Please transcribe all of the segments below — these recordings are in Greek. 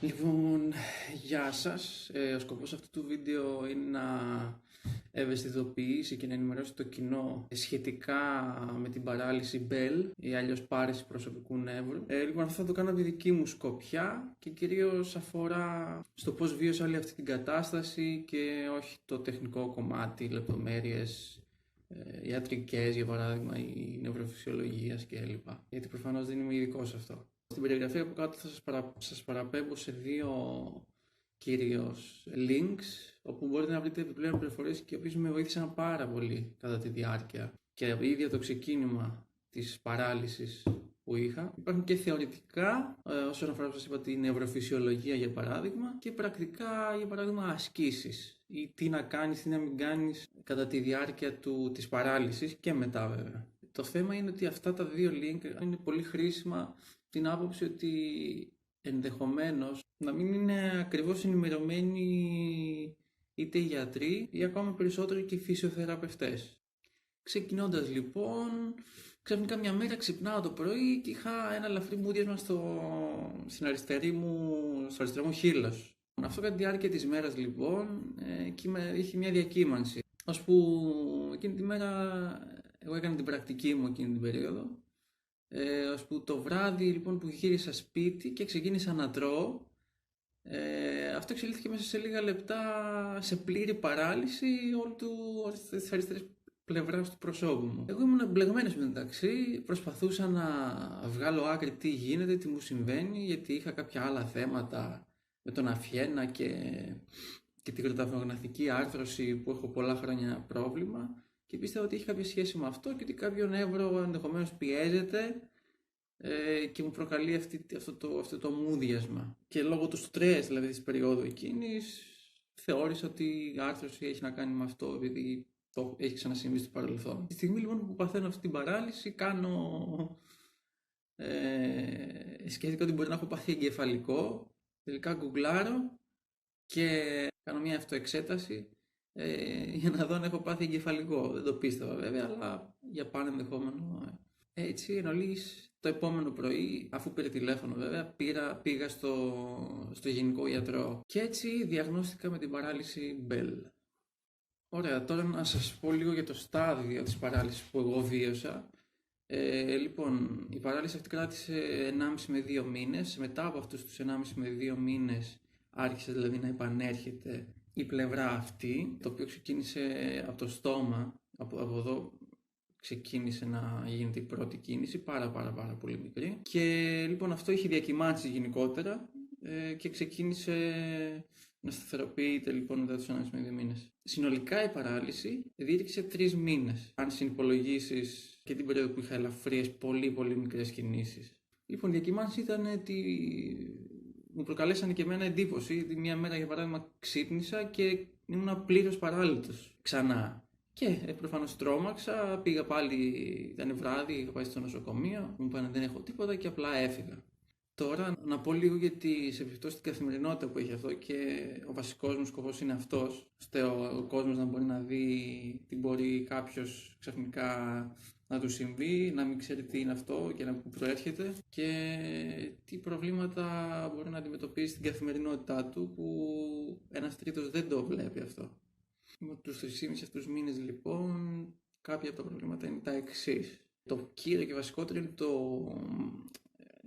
Λοιπόν, γεια σας. Ο σκοπός αυτού του βίντεο είναι να ευαισθητοποιήσει και να ενημερώσει το κοινό σχετικά με την παράλυση Bell ή αλλιώς πάρεση προσωπικού νεύρου. Λοιπόν, αυτό θα το κάνω από τη δική μου σκοπιά και κυρίως αφορά στο πώς βίωσα όλη αυτή την κατάσταση και όχι το τεχνικό κομμάτι, λεπτομέρειες ιατρικές για παράδειγμα ή νευροφυσιολογίας κλπ. Γιατί προφανώς δεν είμαι ειδικός σε αυτό. Στην περιγραφή από κάτω θα σας παραπέμπω σε δύο κυρίως links όπου μπορείτε να βρείτε επιπλέον πληροφορίες και οι οποίες με βοήθησαν πάρα πολύ κατά τη διάρκεια και ήδη το ξεκίνημα της παράλυσης που είχα. Υπάρχουν και θεωρητικά όσον αφορά, όπως σας είπα, τη νευροφυσιολογία για παράδειγμα και πρακτικά για παράδειγμα ασκήσεις ή τι να κάνεις, τι να μην κάνεις κατά τη διάρκεια της παράλυσης και μετά βέβαια. Το θέμα είναι ότι αυτά τα δύο link είναι πολύ χρήσιμα την άποψη ότι ενδεχομένως να μην είναι ακριβώς ενημερωμένοι είτε οι γιατροί ή ακόμα περισσότερο και οι φυσιοθεραπευτές. Ξεκινώντας λοιπόν, ξαφνικά μια μέρα ξυπνάω το πρωί και είχα ένα ελαφρύ μούδιασμα στο αριστερό μου χείλος. Αυτό κατά τη διάρκεια της μέρας λοιπόν είχε μια διακύμανση. Ώσπου εκείνη τη μέρα εγώ έκανα την πρακτική μου εκείνη την περίοδο. Ώσπου το βράδυ λοιπόν που γύρισα σπίτι και ξεκίνησα να τρώω, αυτό εξελίχθηκε μέσα σε λίγα λεπτά σε πλήρη παράλυση όλης της αριστερής πλευράς του προσώπου μου. Εγώ ήμουν μπλεγμένος μεταξύ, προσπαθούσα να βγάλω άκρη τι γίνεται, τι μου συμβαίνει, γιατί είχα κάποια άλλα θέματα με τον αφιένα και την κροταφογναθική άρθρωση που έχω πολλά χρόνια πρόβλημα. Και πίστευα ότι έχει κάποια σχέση με αυτό και ότι κάποιο νεύρο ενδεχομένως πιέζεται και μου προκαλεί αυτό το μούδιασμα. Και λόγω του στρες δηλαδή της περίοδου εκείνης θεώρησα ότι η άρθρωση έχει να κάνει με αυτό επειδή το έχει ξανασυμβεί στο παρελθόν. Τη στιγμή λοιπόν που παθαίνω αυτή την παράλυση σκέφτηκα ότι μπορεί να έχω πάθει εγκεφαλικό. Τελικά γκουγκλάρω και κάνω μια αυτοεξέταση για να δω αν έχω πάθει εγκεφαλικό. Δεν το πίστευα βέβαια, αλλά για πάνω ενδεχόμενο. Έτσι, εν ολίγης, το επόμενο πρωί, αφού πήρε τηλέφωνο βέβαια, πήγα στο γενικό γιατρό. Και έτσι διαγνώστηκα με την παράλυση Bell. Ωραία, τώρα να σας πω λίγο για το στάδιο της παράλυσης που εγώ βίωσα. Λοιπόν, η παράλυση αυτή κράτησε 1,5 με 2 μήνες. Μετά από αυτούς τους 1,5 με 2 μήνες άρχισε δηλαδή να επανέρχεται η πλευρά αυτή, το οποίο ξεκίνησε από το στόμα, από εδώ ξεκίνησε να γίνεται η πρώτη κίνηση, πάρα πολύ μικρή. Και λοιπόν αυτό είχε διακυμάνσει γενικότερα και ξεκίνησε να σταθεροποιείται λοιπόν μετά τους 1,5 με 2 μήνες. Συνολικά η παράλυση διήρκησε 3 μήνες, αν συνυπολογίσεις και την περίοδο που είχα ελαφριές πολύ μικρές κινήσεις. Λοιπόν, η διακυμάνση ήταν ότι μου προκαλέσανε και εμένα εντύπωση. Μια μέρα για παράδειγμα ξύπνησα και ήμουν πλήρως παράλυτος ξανά. Και προφανώς τρόμαξα, πήγα πάλι, ήταν βράδυ, είχα πάει στο νοσοκομείο, μου είπαν δεν έχω τίποτα και απλά έφυγα. Τώρα να πω λίγο γιατί σε επιπτώσει την καθημερινότητα που έχει αυτό και ο βασικός μου σκοπός είναι αυτός, ώστε ο κόσμος να μπορεί να δει τι μπορεί κάποιος ξαφνικά να του συμβεί, να μην ξέρει τι είναι αυτό και να προέρχεται και τι προβλήματα μπορεί να αντιμετωπίσει στην καθημερινότητά του που ένας τρίτος δεν το βλέπει αυτό. Με τους 3,5 αυτούς μήνες λοιπόν κάποια από τα προβλήματα είναι τα εξής. Το κύριο και βασικότερο είναι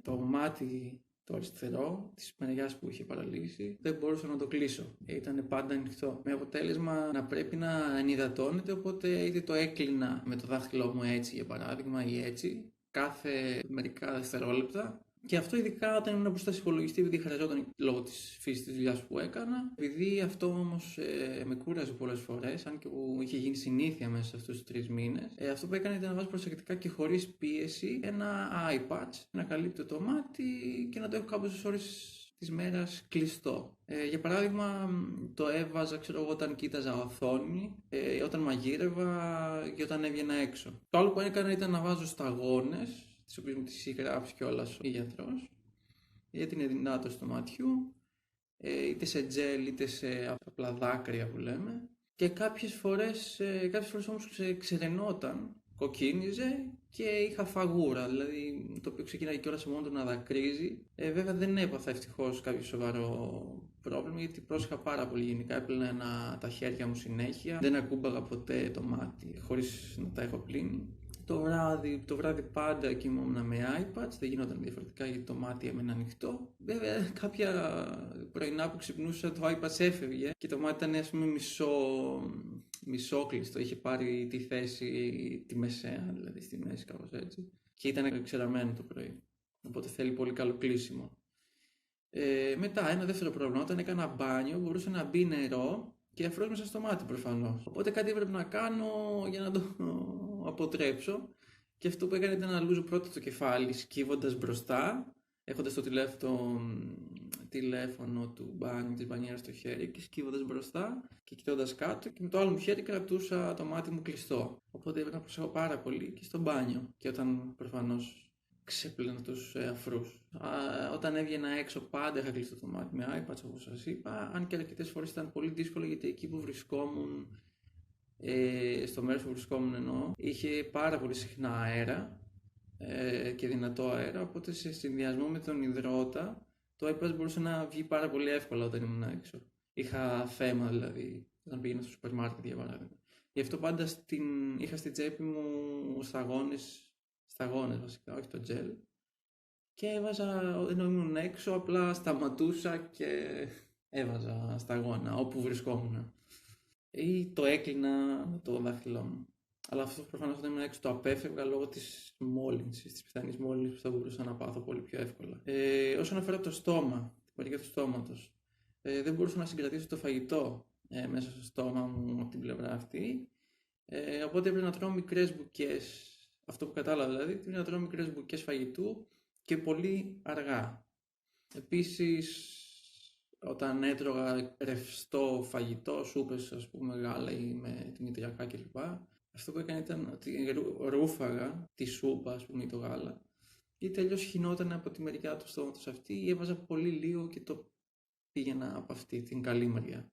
το μάτι το αριστερό της μεριάς που είχε παραλύσει, δεν μπορούσα να το κλείσω. Ήταν πάντα ανοιχτό. Με αποτέλεσμα να πρέπει να ενυδατώνεται, οπότε είτε το έκλεινα με το δάχτυλό μου έτσι για παράδειγμα ή έτσι, κάθε μερικά δευτερόλεπτα. Και αυτό ειδικά όταν ήμουν μπροστά στο υπολογιστή, επειδή χρειαζόταν λόγω της φύσης της δουλειάς που έκανα. Επειδή αυτό όμως με κούραζε πολλές φορές, αν και που είχε γίνει συνήθεια μέσα σε αυτούς τους 3 μήνες, αυτό που έκανα ήταν να βάζω προσεκτικά και χωρίς πίεση ένα eye patch, να καλύπτω το μάτι και να το έχω κάποιες ώρες της μέρας κλειστό. Για παράδειγμα, το έβαζα όταν κοίταζα οθόνη, όταν μαγείρευα και όταν έβγαινα έξω. Το άλλο που έκανα ήταν να βάζω σταγόνες, τις οποίες μου τις είχε γράψει κιόλας ο γιατρός, για την ενυδάτωση του ματιού, είτε σε τζέλ είτε σε απλά δάκρυα που λέμε. Και κάποιες φορές όμως ξεραινόταν κοκκίνιζε και είχα φαγούρα, δηλαδή το οποίο ξεκίναγε κιόλας σε μόνο του να δακρύζει. Βέβαια δεν έπαθα ευτυχώς κάποιο σοβαρό πρόβλημα, γιατί πρόσεχα πάρα πολύ γενικά, έπλαινα τα χέρια μου συνέχεια, δεν ακούμπαγα ποτέ το μάτι χωρίς να τα έχω πλύνει. Το βράδυ πάντα κοιμόμουν με iPads, δεν γινόταν διαφορετικά γιατί το μάτι έμενε ανοιχτό. Βέβαια κάποια πρωινά που ξυπνούσα το iPad έφευγε και το μάτι ήταν, ας πούμε, μισόκλειστο, είχε πάρει τη θέση τη μεσαία, δηλαδή στη μέση, κάπως έτσι, και ήταν ξεραμένο το πρωί, οπότε θέλει πολύ καλό κλείσιμο. Μετά ένα δεύτερο πρόβλημα, όταν έκανα μπάνιο μπορούσε να μπει νερό και αφρός μέσα στο μάτι προφανώς, οπότε κάτι έπρεπε να κάνω για να το αποτρέψω, και αυτό που έκανε ήταν να λούζω πρώτα το κεφάλι σκύβοντας μπροστά, έχοντας το τηλέφωνο του μπάνιου, της μπανιέρας στο χέρι και σκύβοντας μπροστά και κοιτώντας κάτω, και με το άλλο μου χέρι κρατούσα το μάτι μου κλειστό. Οπότε έπρεπε να προσέχω πάρα πολύ και στο μπάνιο και όταν προφανώς ξέπλαινα τους αφρούς. Όταν έβγαινα έξω πάντα είχα κλειστό το μάτι με iPads, όπως σας είπα, αν και αρκετές φορές ήταν πολύ δύσκολο γιατί εκεί που βρισκόμουν, στο μέρος που βρισκόμουν εννοώ, είχε πάρα πολύ συχνά αέρα και δυνατό αέρα, οπότε σε συνδυασμό με τον υδρότα το iPad μπορούσε να βγει πάρα πολύ εύκολα όταν ήμουν έξω. Είχα θέμα δηλαδή όταν πήγαινα στο σούπερ μάρκετ για παράδειγμα. Γι' αυτό πάντα είχα στην τσέπη μου σταγόνες βασικά, όχι το gel, και έβαζα, ενώ ήμουν έξω, απλά σταματούσα και έβαζα σταγόνα όπου βρισκόμουν ή το έκλεινα το δάχτυλό μου. Αλλά αυτό προφανώς όταν ήμουν έξω το απέφευγα λόγω της μόλυνσης, της πιθανής μόλυνσης που θα μπορούσα να πάθω πολύ πιο εύκολα. Όσον αφορά το στόμα, την παροικία του στόματος, δεν μπορούσα να συγκρατήσω το φαγητό μέσα στο στόμα μου από την πλευρά αυτή, οπότε έπρεπε να τρώω μικρές μπουκές, αυτό που κατάλαβα δηλαδή, έπρεπε να τρώω μικρές μπουκές φαγητού και πολύ αργά. Επίσης, όταν έτρωγα ρευστό φαγητό, σούπες ας πούμε, γάλα ή με δημητριακά κλπ, αυτό που έκανε ήταν ότι ρούφαγα τη σούπα, ας πούμε, ή το γάλα, ή τελείως χυνόταν από τη μεριά του στόματος αυτή, ή έβαζα πολύ λίγο και το πήγαινα από αυτή την καλή μεριά.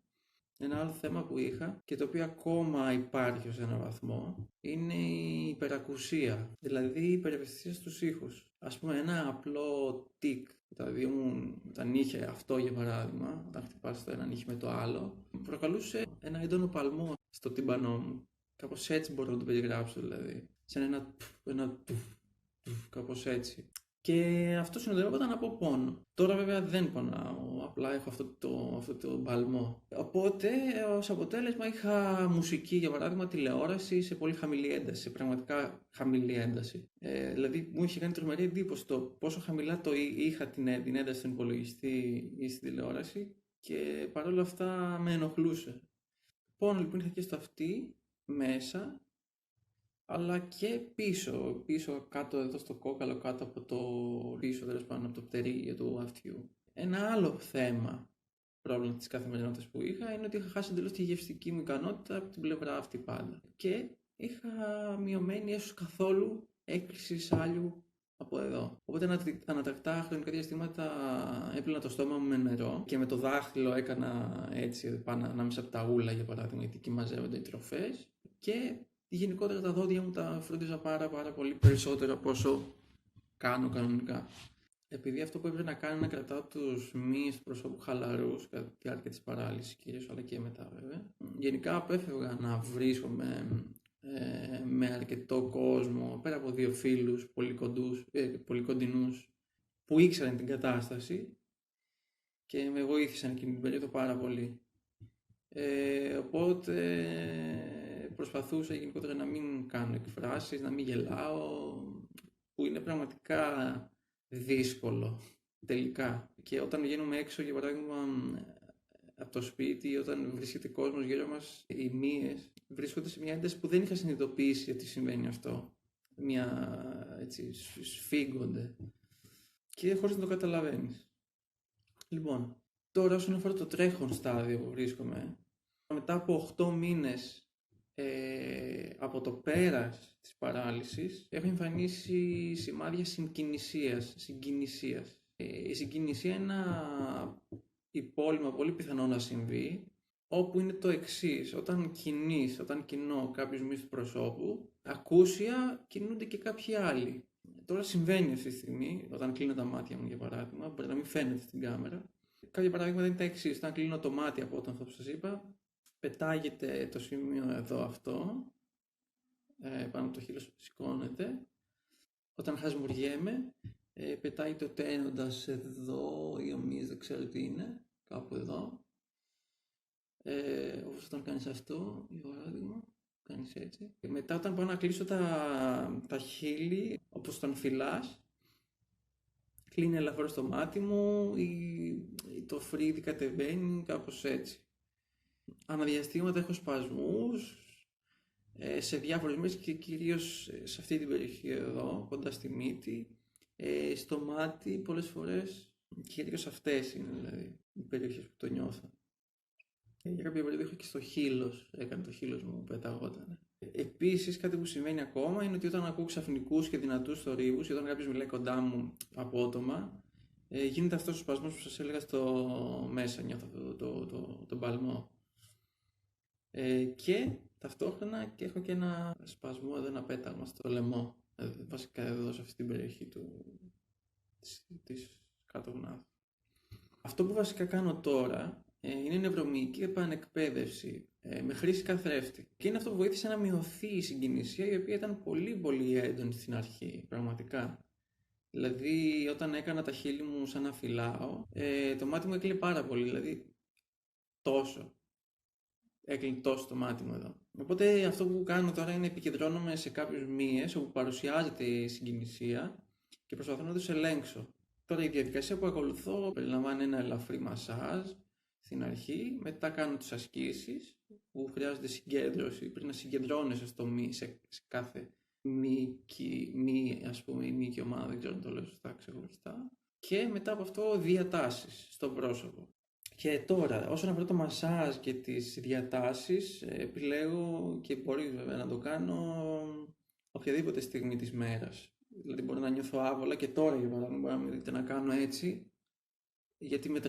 Ένα άλλο θέμα που είχα και το οποίο ακόμα υπάρχει σε έναν βαθμό είναι η υπερακουσία, δηλαδή η υπερευαισθησία στους ήχους. Ας πούμε, ένα απλό τικ, τα δύο μου τα νύχια, αυτό για παράδειγμα, όταν χτυπάς το ένα νύχι με το άλλο, προκαλούσε ένα έντονο παλμό στο τύμπανό μου. Κάπως έτσι μπορώ να το περιγράψω, δηλαδή. Σαν ένα κάπως έτσι. Και αυτό συνοδεύονταν από πόνο. Τώρα βέβαια δεν πονάω, απλά έχω αυτό το παλμό. Οπότε ως αποτέλεσμα είχα μουσική, για παράδειγμα τηλεόραση σε πολύ χαμηλή ένταση, σε πραγματικά χαμηλή ένταση. Δηλαδή μου είχε κάνει τρομερή εντύπωση το πόσο χαμηλά το είχα την ένταση στον υπολογιστή ή στην τηλεόραση, και παρόλα αυτά με ενοχλούσε. Πόνο λοιπόν είχα και στο αυτί μέσα, αλλά και πίσω κάτω εδώ στο κόκαλο, κάτω από το πίσω, τέλος πάντων από το πτερίγιο του αυτιού. Ένα άλλο πρόβλημα της καθημερινότητας που είχα είναι ότι είχα χάσει εντελώς τη γευστική μου ικανότητα από την πλευρά αυτή πάντα. Και είχα μειωμένη έως καθόλου έκρηση σάλιου από εδώ. Οπότε ανατακτά χρονικά διαστήματα έπλυνα το στόμα μου με νερό και με το δάχτυλο έκανα έτσι πάνω ανάμεσα από τα ούλα, για παράδειγμα, γιατί εκεί μαζεύονται οι τροφές, και γενικότερα τα δόντια μου τα φρόντιζα πάρα πολύ περισσότερο από όσο κάνω κανονικά. Επειδή αυτό που έπρεπε να κάνω είναι να κρατάω τους μυς του προσώπου χαλαρούς κατά τη διάρκεια της παράλυσης κυρίως, αλλά και μετά βέβαια, γενικά απέφευγα να βρίσκομαι με αρκετό κόσμο, πέρα από δύο φίλους πολύ κοντινούς που ήξεραν την κατάσταση και με βοήθησαν εκείνη την περίοδο πάρα πολύ. Οπότε προσπαθούσα γενικότερα να μην κάνω εκφράσεις, να μην γελάω, που είναι πραγματικά δύσκολο τελικά. Και όταν βγαίνουμε έξω, για παράδειγμα, από το σπίτι, όταν βρίσκεται κόσμος γύρω μας, οι μύες βρίσκονται σε μια ένταση που δεν είχα συνειδητοποιήσει ότι συμβαίνει αυτό. Έτσι, σφίγγονται και χωρίς να το καταλαβαίνεις. Λοιπόν, τώρα όσον αφορά το τρέχον στάδιο που βρίσκομαι, μετά από 8 μήνες από το πέρας της παράλυσης, έχω εμφανίσει σημάδια συγκινησίας. Η συγκινησία είναι ένα υπόλοιπο πολύ πιθανό να συμβεί όπου είναι το εξής: όταν κινώ κάποιους μυς του προσώπου, ακούσια κινούνται και κάποιοι άλλοι. Τώρα συμβαίνει αυτή τη στιγμή, όταν κλείνω τα μάτια μου για παράδειγμα, μπορεί να μην φαίνεται στην κάμερα. Κάποια παραδείγματα είναι τα εξής: όταν κλείνω το μάτι από όταν αυτό που σας είπα, πετάγεται το σημείο εδώ αυτό, πάνω από το χείλος σηκώνεται. Όταν χασμουριέμαι, πετάει το τένοντας εδώ ή ομοίως, δεν ξέρω τι είναι, κάπου εδώ. Όπως όταν κάνεις αυτό, για παράδειγμα, κάνεις έτσι. Και μετά όταν πάω να κλείσω τα χείλη, όπως τον φυλάς, κλείνει ελαφρώς το μάτι μου ή το φρύδι κατεβαίνει, κάπως έτσι. Αναδιαστήματα έχω σπασμούς σε διάφορες μέρες και κυρίως σε αυτή την περιοχή εδώ, κοντά στη μύτη, στο μάτι πολλές φορές, κυρίως αυτές είναι δηλαδή οι περιοχές που το νιώθω. Για κάποια περίοδο έχω και στο χείλος, έκανε το χείλος μου, πεταγόταν. Επίσης, κάτι που συμβαίνει ακόμα είναι ότι όταν ακούω ξαφνικούς και δυνατούς θορύβους ή όταν κάποιος μιλάει κοντά μου απότομα, γίνεται αυτός ο σπασμός που σας έλεγα στο μέσα, νιώθω τον παλμό. Και ταυτόχρονα και έχω και ένα σπασμό εδώ, ένα πέταγμα στο λαιμό, βασικά εδώ σε αυτή την περιοχή της κάτω γνάθου. Αυτό που βασικά κάνω τώρα είναι νευρομυϊκή επανεκπαίδευση με χρήση καθρέφτη. Και είναι αυτό που βοήθησε να μειωθεί η συγκινησία, η οποία ήταν πολύ πολύ έντονη στην αρχή, πραγματικά. Δηλαδή, όταν έκανα τα χείλη μου σαν να φυλάω, το μάτι μου έκλεινε πάρα πολύ, δηλαδή τόσο. Έκλεινε τόσο το μάτι μου εδώ. Οπότε αυτό που κάνω τώρα είναι επικεντρώνομαι σε κάποιους μύες όπου παρουσιάζεται η συγκινησία και προσπαθώ να τους ελέγξω. Τώρα η διαδικασία που ακολουθώ περιλαμβάνει ένα ελαφρύ μασάζ στην αρχή, μετά κάνω τις ασκήσεις που χρειάζεται συγκέντρωση, πριν να συγκεντρώνεσαι στο μυ, σε κάθε μυ, ας πούμε, η μυϊκή ομάδα, δεν ξέρω αν το λέω σωστά, ξεχωριστά. Και μετά από αυτό διατάσεις στο πρόσωπο. Και τώρα, όσον αφορά το μασάζ και τις διατάσεις, επιλέγω και μπορεί βέβαια να το κάνω οποιαδήποτε στιγμή της μέρας. Δηλαδή μπορεί να νιώθω άβολα και τώρα για παράδειγμα μπορεί να με δείτε να κάνω έτσι, γιατί με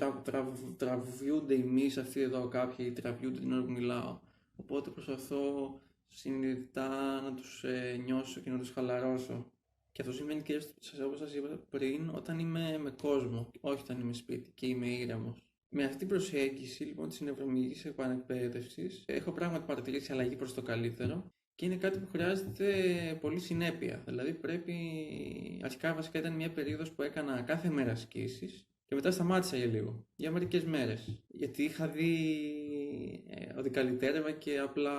τραβιούνται οι μυς αυτοί εδώ κάποιοι, τραβιούνται την ώρα που μιλάω. Οπότε προσπαθώ συνειδητά να τους νιώσω και να τους χαλαρώσω. Και αυτό σημαίνει και όπως σας είπα πριν, όταν είμαι με κόσμο, όχι όταν είμαι σπίτι και είμαι ήρεμος. Με αυτή την προσέγγιση λοιπόν της νευρομυϊκής επανεκπαίδευσης έχω πράγματι παρατηρήσει αλλαγή προς το καλύτερο και είναι κάτι που χρειάζεται πολύ συνέπεια. Δηλαδή πρέπει, αρχικά βασικά ήταν μια περίοδος που έκανα κάθε μέρα ασκήσεις και μετά σταμάτησα για λίγο, για μερικές μέρες. Γιατί είχα δει ότι καλυτέρευα και απλά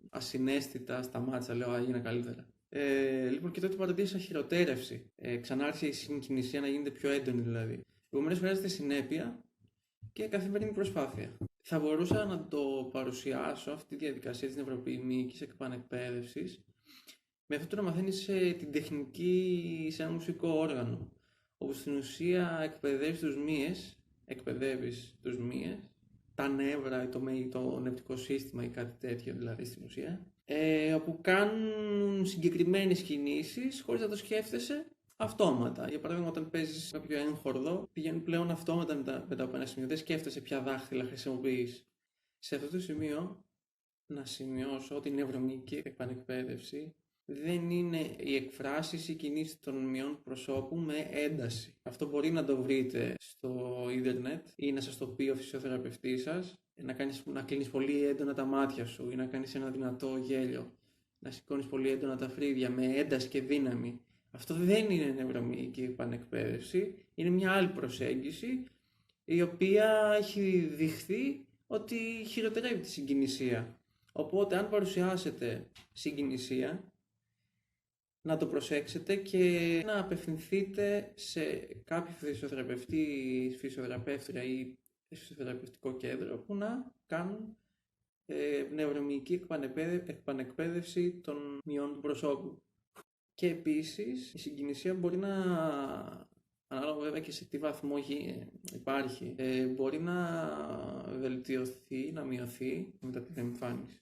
ασυναίσθητα σταμάτησα, λέω έγινα καλύτερα. Λοιπόν και τότε παρατήρησα χειροτέρευση. Ξανά άρχισε η συγκινησία να γίνεται πιο έντονη δηλαδή. Επομένως χρειάζεται συνέπεια και καθημερινή προσπάθεια. Θα μπορούσα να το παρουσιάσω αυτή τη διαδικασία της νευρομυϊκής επανεκπαίδευσης με αυτό το να μαθαίνεις την τεχνική σε ένα μουσικό όργανο, όπου στην ουσία εκπαιδεύεις τους μύες, τα νεύρα, το νεπτικό σύστημα ή κάτι τέτοιο δηλαδή στην ουσία, όπου κάνουν συγκεκριμένες κινήσεις χωρίς να το σκέφτεσαι, αυτόματα. Για παράδειγμα, όταν παίζεις κάποιο έγχορδο, πηγαίνουν πλέον αυτόματα μετά από ένα σημείο. Δεν σκέφτεσαι ποια δάχτυλα χρησιμοποιείς. Σε αυτό το σημείο, να σημειώσω ότι η νευρομυϊκή επανεκπαίδευση δεν είναι οι εκφράσεις ή κινήσεις των μειών προσώπου με ένταση. Αυτό μπορεί να το βρείτε στο ίντερνετ ή να σας το πει ο φυσιοθεραπευτής σας, να κλείνεις πολύ έντονα τα μάτια σου ή να κάνεις ένα δυνατό γέλιο, να σηκώνεις πολύ έντονα τα φρύδια με ένταση και δύναμη. Αυτό δεν είναι νευρομυϊκή επανεκπαίδευση, είναι μια άλλη προσέγγιση η οποία έχει δειχθεί ότι χειροτερεύει τη συγκινησία. Οπότε αν παρουσιάσετε συγκινησία, να το προσέξετε και να απευθυνθείτε σε κάποιο φυσιοθεραπευτή, φυσιοθεραπεύτρια ή φυσιοθεραπευτικό κέντρο που να κάνουν νευρομυϊκή επανεκπαίδευση των μειών του προσώπου. Και επίσης η συγκινησία μπορεί να, ανάλογα βέβαια και σε τι βαθμό υπάρχει, μπορεί να βελτιωθεί, να μειωθεί μετά την εμφάνιση.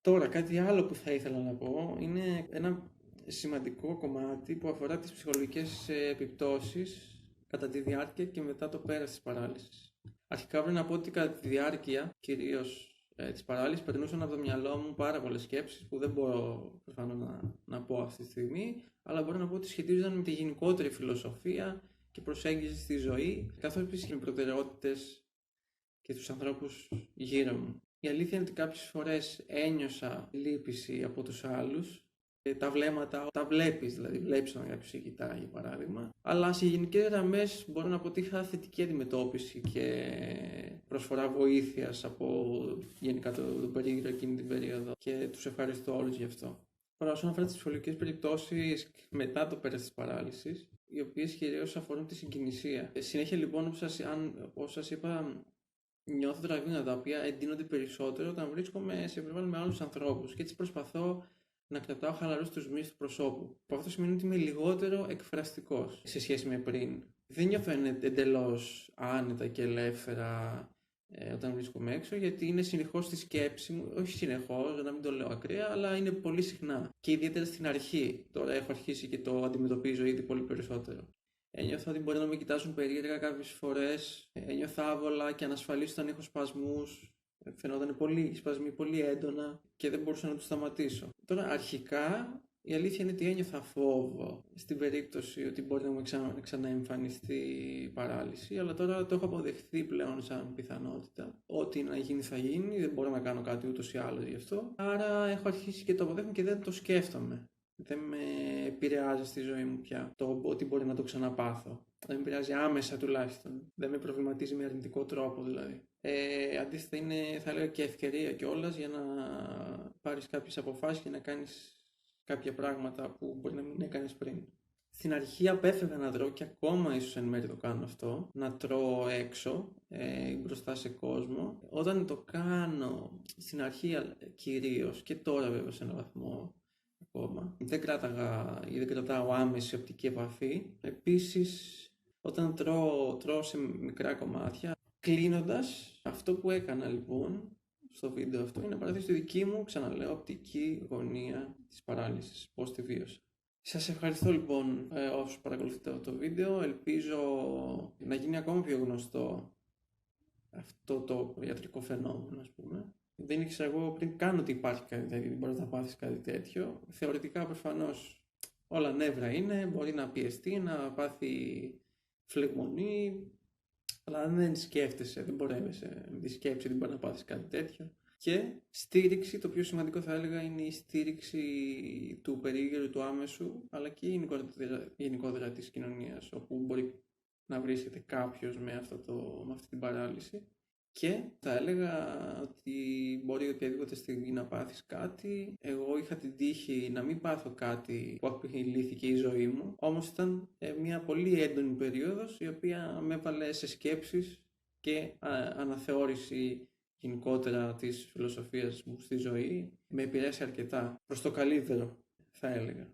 Τώρα κάτι άλλο που θα ήθελα να πω είναι ένα σημαντικό κομμάτι που αφορά τις ψυχολογικές επιπτώσεις κατά τη διάρκεια και μετά το πέρας της παράλυσης. Αρχικά πρέπει να πω ότι κατά τη διάρκεια, κυρίως της παράλυσης, περνούσαν από το μυαλό μου πάρα πολλές σκέψεις που δεν μπορώ προφανώς να πω αυτή τη στιγμή, αλλά μπορώ να πω ότι σχετίζονταν με τη γενικότερη φιλοσοφία και προσέγγιση στη ζωή, καθώς επίσης και με προτεραιότητες και τους ανθρώπους γύρω μου. Η αλήθεια είναι ότι κάποιες φορές ένιωσα λύπηση από τους άλλους. Τα βλέμματα, τα βλέπεις, δηλαδή βλέπεις όταν κάποιος σε κοιτάει για παράδειγμα. Αλλά σε γενικές γραμμές μπορώ να πω ότι είχα θετική αντιμετώπιση και προσφορά βοήθειας από γενικά το περίγυρο εκείνη την περίοδο και τους ευχαριστώ όλους γι' αυτό. Τώρα, όσον αφορά τις ψυχολογικές περιπτώσεις μετά το πέρας της παράλυσης, οι οποίες κυρίως αφορούν τη συγκινησία. Συνέχεια λοιπόν, όπως σας είπα, νιώθω τραβήματα τα οποία εντείνονται περισσότερο όταν βρίσκομαι σε περιβάλλον με άλλους ανθρώπους και έτσι προσπαθώ να κρατάω χαλαρούς τους μυς του προσώπου. Που αυτό σημαίνει ότι είμαι λιγότερο εκφραστικός σε σχέση με πριν. Δεν νιώθω εντελώς άνετα και ελεύθερα όταν βρίσκομαι έξω, γιατί είναι συνεχώς στη σκέψη μου, όχι συνεχώς, για να μην το λέω ακραία, αλλά είναι πολύ συχνά. Και ιδιαίτερα στην αρχή. Τώρα έχω αρχίσει και το αντιμετωπίζω ήδη πολύ περισσότερο. Ένιωθα ότι μπορεί να με κοιτάζουν περίεργα κάποιες φορές. Ένιωθα άβολα και ανασφαλής όταν έχω σπασμούς. Φαινόταν πολύ σπασμοί, πολύ έντονα και δεν μπορούσα να τους σταματήσω. Τώρα, αρχικά, η αλήθεια είναι ότι ένιωθα φόβο στην περίπτωση ότι μπορεί να μου ξαναεμφανιστεί η παράλυση, αλλά τώρα το έχω αποδεχθεί πλέον σαν πιθανότητα. Ό,τι να γίνει θα γίνει, δεν μπορώ να κάνω κάτι ούτως ή άλλως γι' αυτό. Άρα έχω αρχίσει και το αποδέχομαι και δεν το σκέφτομαι. Δεν με επηρεάζει στη ζωή μου πια το ότι μπορεί να το ξαναπάθω. Δεν με επηρεάζει άμεσα τουλάχιστον. Δεν με προβληματίζει με αρνητικό τρόπο δηλαδή. Αντίθετα είναι, θα έλεγα, και ευκαιρία κιόλας για να πάρεις κάποιες αποφάσεις και να κάνεις κάποια πράγματα που μπορεί να μην έκανες πριν. Στην αρχή απέφευγα να τρώω και ακόμα ίσως εν μέρει το κάνω αυτό, να τρώω έξω μπροστά σε κόσμο. Όταν το κάνω στην αρχή κυρίως και τώρα βέβαια σε έναν βαθμό ακόμα, δεν κρατάω άμεση οπτική επαφή. Επίσης όταν τρώω σε μικρά κομμάτια. Κλείνοντας, αυτό που έκανα λοιπόν στο βίντεο αυτό είναι να παραθέσω τη δική μου, ξαναλέω, οπτική γωνία της παράλυσης, πώς τη βίωσα. Σας ευχαριστώ λοιπόν όσους παρακολουθείτε το βίντεο. Ελπίζω να γίνει ακόμα πιο γνωστό αυτό το ιατρικό φαινόμενο, ας πούμε. Δεν ήξερα εγώ πριν καν ότι υπάρχει κάτι τέτοιο, μπορεί να πάθεις κάτι τέτοιο. Θεωρητικά προφανώς όλα νεύρα είναι, μπορεί να πιεστεί, να πάθει φλεγμονή, αλλά αν δεν σκέφτεσαι, δεν πορεύεσαι με τη σκέψη, δεν μπορεί να πάθεις κάτι τέτοιο. Και στήριξη, το πιο σημαντικό θα έλεγα είναι η στήριξη του περίγυρου, του άμεσου, αλλά και γενικότερα της κοινωνίας, όπου μπορεί να βρίσκεται κάποιος με αυτή την παράλυση. Και θα έλεγα ότι μπορεί οποιαδήποτε στιγμή να πάθεις κάτι. Εγώ είχα την τύχη να μην πάθω κάτι που απειλήθηκε η ζωή μου, όμως ήταν μια πολύ έντονη περίοδος η οποία με έβαλε σε σκέψεις και αναθεώρηση γενικότερα της φιλοσοφίας μου στη ζωή. Με επηρέασε αρκετά προς το καλύτερο, θα έλεγα.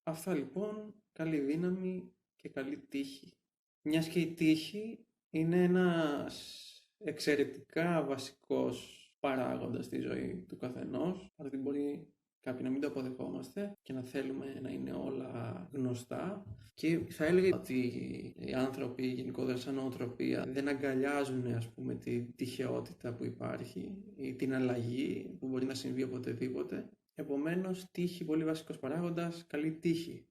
Αυτά λοιπόν, καλή δύναμη και καλή τύχη. Μιας και η τύχη είναι ένας εξαιρετικά βασικός παράγοντας στη ζωή του καθενός, αλλά μπορεί κάποιοι να μην το αποδεχόμαστε και να θέλουμε να είναι όλα γνωστά. Και θα έλεγα ότι οι άνθρωποι γενικότερα σαν νοοτροπία δεν αγκαλιάζουν, ας πούμε, τη τυχεότητα που υπάρχει ή την αλλαγή που μπορεί να συμβεί οποτεδήποτε. Επομένως, τύχη, πολύ βασικός παράγοντας, καλή τύχη.